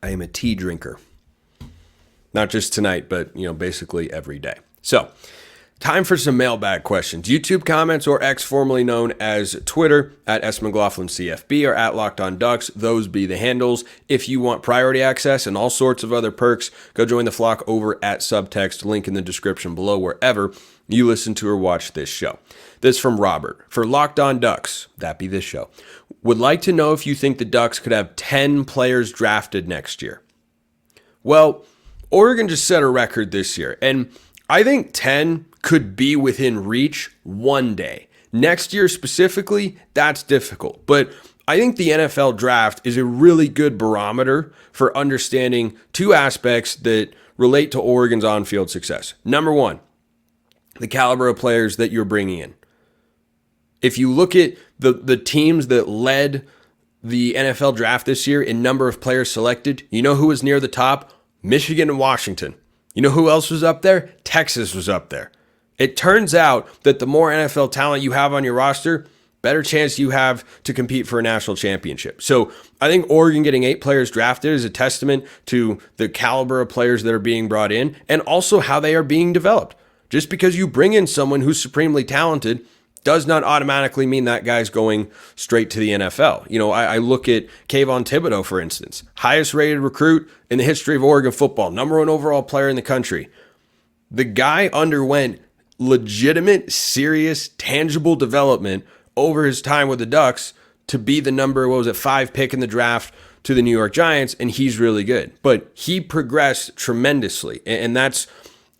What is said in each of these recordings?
I am a tea drinker. Not just tonight, but basically every day. So, time for some mailbag questions. YouTube comments or X, formerly known as Twitter, at @SMcLaughlinCFB or at Locked On Ducks. Those be the handles. If you want priority access and all sorts of other perks, go join the flock over at Subtext. Link in the description below wherever you listen to or watch this show. This from Robert. For Locked On Ducks, that be this show, would like to know if you think the Ducks could have 10 players drafted next year. Well, Oregon just set a record this year, and I think 10 could be within reach one day. Next year specifically, that's difficult. But I think the NFL draft is a really good barometer for understanding two aspects that relate to Oregon's on-field success. Number one, the caliber of players that you're bringing in. If you look at the teams that led the NFL draft this year in number of players selected, you know who was near the top? Michigan and Washington. You know who else was up there? Texas was up there. It turns out that the more NFL talent you have on your roster, better chance you have to compete for a national championship. So I think Oregon getting 8 players drafted is a testament to the caliber of players that are being brought in and also how they are being developed. Just because you bring in someone who's supremely talented does not automatically mean that guy's going straight to the NFL. I look at Kayvon Thibodeau, for instance, highest rated recruit in the history of Oregon football, number 1 overall player in the country. The guy underwent legitimate, serious, tangible development over his time with the Ducks to be the number, 5 pick in the draft to the New York Giants, and he's really good. But he progressed tremendously, and that's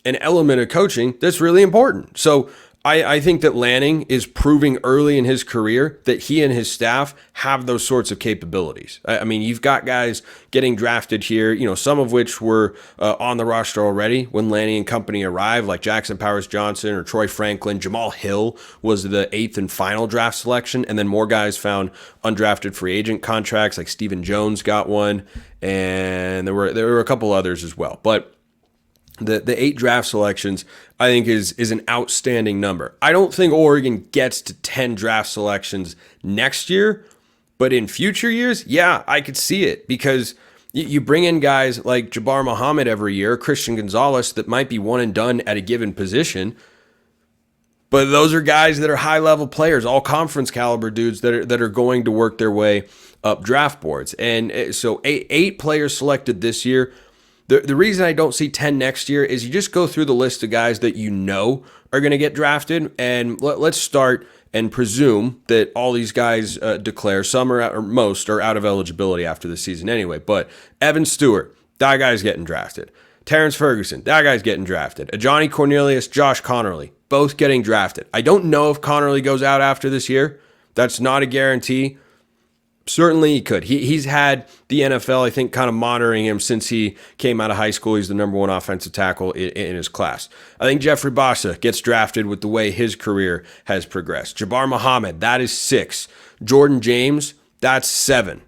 an element of coaching that's really important. So I think that Lanning is proving early in his career that he and his staff have those sorts of capabilities. I mean, you've got guys getting drafted here, some of which were on the roster already when Lanning and company arrived, like Jackson Powers Johnson or Troy Franklin. Jamal Hill was the 8th and final draft selection, and then more guys found undrafted free agent contracts, like Stephen Jones got one, and there were a couple others as well. But the 8 draft selections, I think, is an outstanding number. I don't think Oregon gets to 10 draft selections next year, but in future years, yeah, I could see it because you bring in guys like Jabbar Muhammad every year, Christian Gonzalez, that might be one and done at a given position, but those are guys that are high-level players, all conference caliber dudes that are going to work their way up draft boards. And so 8 players selected this year. The reason I don't see 10 next year is you just go through the list of guys that you know are going to get drafted, and let's start and presume that all these guys declare. Some or most are out of eligibility after the season anyway. But Evan Stewart, that guy's getting drafted. Terrence Ferguson, that guy's getting drafted. Johnny Cornelius, Josh Connerly, both getting drafted. I don't know if Connerly goes out after this year. That's not a guarantee. Certainly he could. He's had the NFL, I think, kind of monitoring him since he came out of high school. He's the number 1 offensive tackle in his class. I think Jeffrey Bassa gets drafted with the way his career has progressed. Jabbar Muhammad, that is 6. Jordan James, that's 7.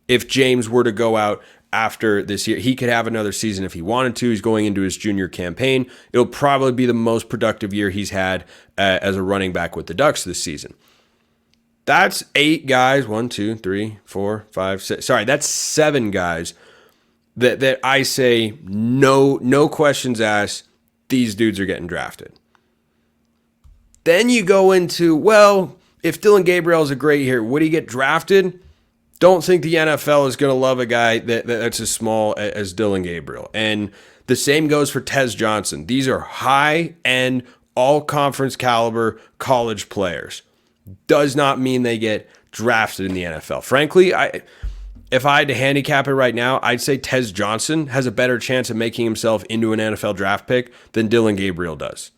If James were to go out after this year, he could have another season if he wanted to. He's going into his junior campaign. It'll probably be the most productive year he's had as a running back with the Ducks this season. That's 8 guys, 1, 2, 3, 4, 5, 6. Sorry, that's 7 guys that I say no questions asked, these dudes are getting drafted. Then you go into, well, if Dylan Gabriel's a great year, would he get drafted? Don't think the NFL is going to love a guy that's as small as Dylan Gabriel. And the same goes for Tez Johnson. These are high-end, all-conference caliber college players. Does not mean they get drafted in the NFL. Frankly, if I had to handicap it right now, I'd say Tez Johnson has a better chance of making himself into an NFL draft pick than Dylan Gabriel does.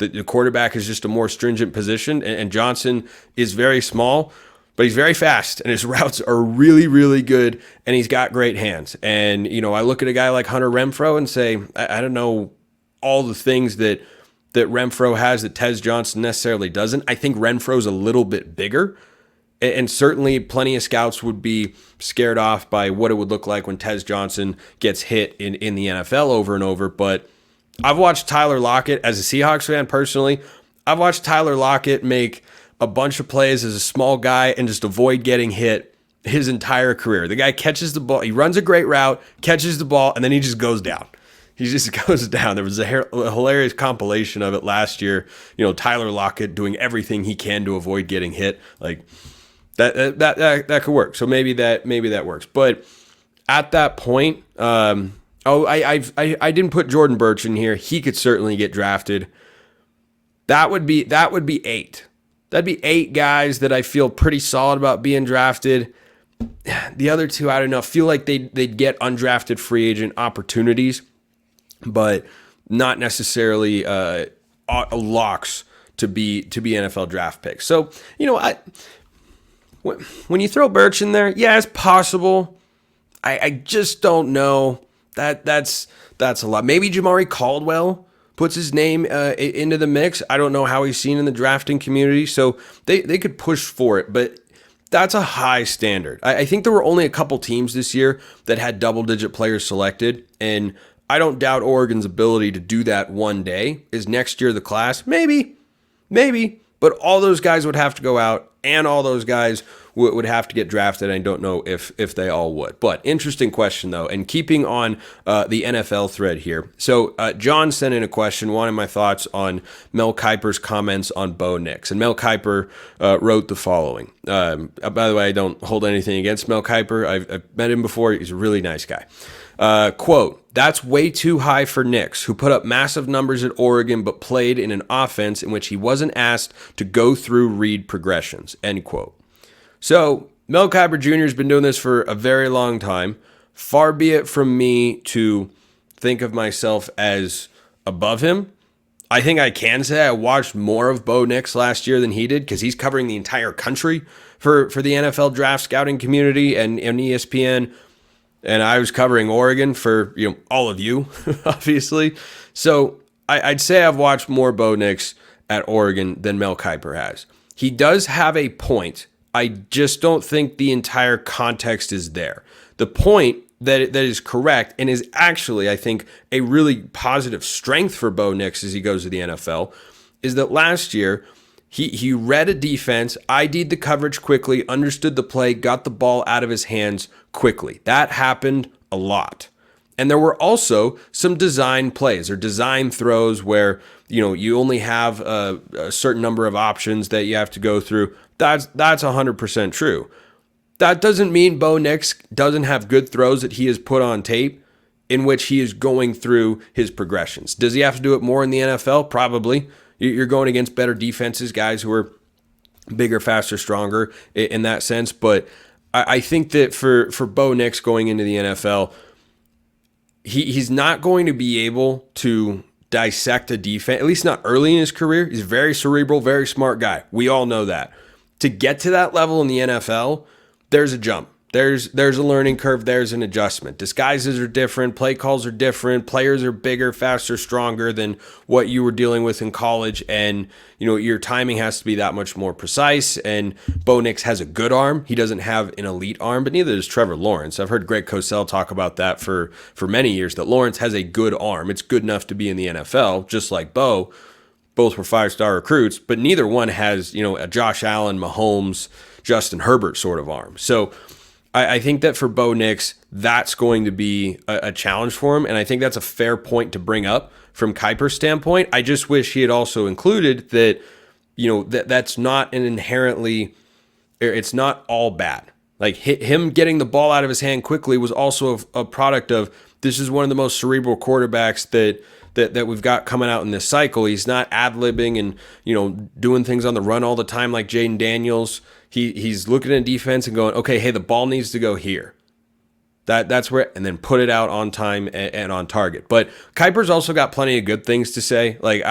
The quarterback is just a more stringent position, and Johnson is very small, but he's very fast, and his routes are really, really good, and he's got great hands. And, I look at a guy like Hunter Renfrow and say, I don't know all the things that Renfrow has that Tez Johnson necessarily doesn't. I think Renfro's a little bit bigger, and certainly plenty of scouts would be scared off by what it would look like when Tez Johnson gets hit in the NFL over and over. But I've watched Tyler Lockett as a Seahawks fan personally. I've watched Tyler Lockett make a bunch of plays as a small guy and just avoid getting hit his entire career. The guy catches the ball. He runs a great route, catches the ball, and then he just goes down. He just goes down. There was a hilarious compilation of it last year. Tyler Lockett doing everything he can to avoid getting hit. Like that could work. So maybe that works. But at that point, I didn't put Jordan Burch in here. He could certainly get drafted. That would be 8. That'd be 8 guys that I feel pretty solid about being drafted. The other 2, I don't know. Feel like they'd get undrafted free agent opportunities, but not necessarily locks to be NFL draft picks. So when you throw Burch in there, yeah, it's possible. I just don't know. That's a lot. Maybe Jamari Caldwell puts his name into the mix. I don't know how he's seen in the drafting community, so they could push for it, but that's a high standard. I think there were only a couple teams this year that had double-digit players selected, and I don't doubt Oregon's ability to do that one day. Is next year the class? Maybe, but all those guys would have to go out, and all those guys would have to get drafted. I don't know if they all would. But interesting question, though, and keeping on the NFL thread here. So John sent in a question, wanting my thoughts on Mel Kiper's comments on Bo Nix. And Mel Kiper wrote the following. By the way, I don't hold anything against Mel Kiper. I've met him before. He's a really nice guy. Quote, "That's way too high for Nix, who put up massive numbers at Oregon but played in an offense in which he wasn't asked to go through read progressions." End quote. So Mel Kiper Jr. has been doing this for a very long time. Far be it from me to think of myself as above him. I think I can say I watched more of Bo Nix last year than he did, because he's covering the entire country for the NFL draft scouting community and ESPN. And I was covering Oregon for all of you, obviously. So I'd say I've watched more Bo Nix at Oregon than Mel Kiper has. He does have a point. I just don't think the entire context is there. The point that is correct and is actually, I think, a really positive strength for Bo Nix as he goes to the NFL is that last year he read a defense, ID'd the coverage quickly, understood the play, got the ball out of his hands quickly. That happened a lot. And there were also some design plays or design throws where you only have a certain number of options that you have to go through. That's 100% true. That doesn't mean Bo Nix doesn't have good throws that he has put on tape in which he is going through his progressions. Does he have to do it more in the NFL? Probably. You're going against better defenses, guys who are bigger, faster, stronger in that sense. But I think that for Bo Nix going into the NFL, he's not going to be able to dissect a defense, at least not early in his career. He's a very cerebral, very smart guy. We all know that. To get to that level in the NFL, there's a jump. There's a learning curve. There's an adjustment. Disguises are different. Play calls are different. Players are bigger, faster, stronger than what you were dealing with in college. And, your timing has to be that much more precise. And Bo Nix has a good arm. He doesn't have an elite arm, but neither does Trevor Lawrence. I've heard Greg Cosell talk about that for many years, that Lawrence has a good arm. It's good enough to be in the NFL, just like Bo. Both were 5-star recruits, but neither one has, a Josh Allen, Mahomes, Justin Herbert sort of arm. So I think that for Bo Nix, that's going to be a challenge for him, and I think that's a fair point to bring up from Kiper's standpoint. I just wish he had also included that, that's not an inherently, it's not all bad. Like him getting the ball out of his hand quickly was also a product of, this is one of the most cerebral quarterbacks that we've got coming out in this cycle. He's not ad-libbing and, doing things on the run all the time like Jaden Daniels. He's looking at defense and going, okay, hey, the ball needs to go here. That's where, and then put it out on time and on target. But Kiper's also got plenty of good things to say. Like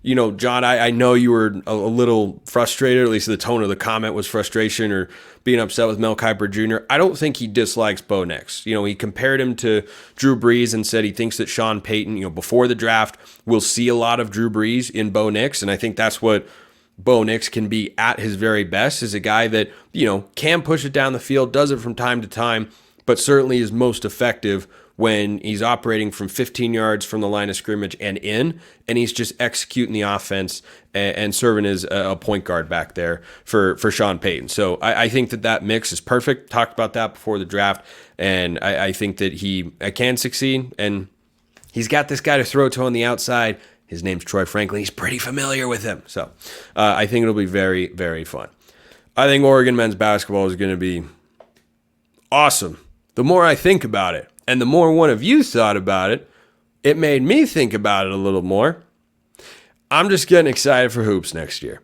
John, I know you were a little frustrated, at least the tone of the comment was frustration or being upset with Mel Kiper Jr. I don't think he dislikes Bo Nix. He compared him to Drew Brees and said he thinks that Sean Payton, before the draft, will see a lot of Drew Brees in Bo Nix. And I think that's what Bo Nix can be at his very best, is a guy that, can push it down the field, does it from time to time, but certainly is most effective when he's operating from 15 yards from the line of scrimmage and he's just executing the offense and serving as a point guard back there for Sean Payton. So I think that mix is perfect. Talked about that before the draft, and I think that he can succeed, and he's got this guy to throw to on the outside. His name's Troy Franklin. He's pretty familiar with him. So I think it'll be very, very fun. I think Oregon men's basketball is going to be awesome. The more I think about it, and the more one of you thought about it, it made me think about it a little more. I'm just getting excited for hoops next year.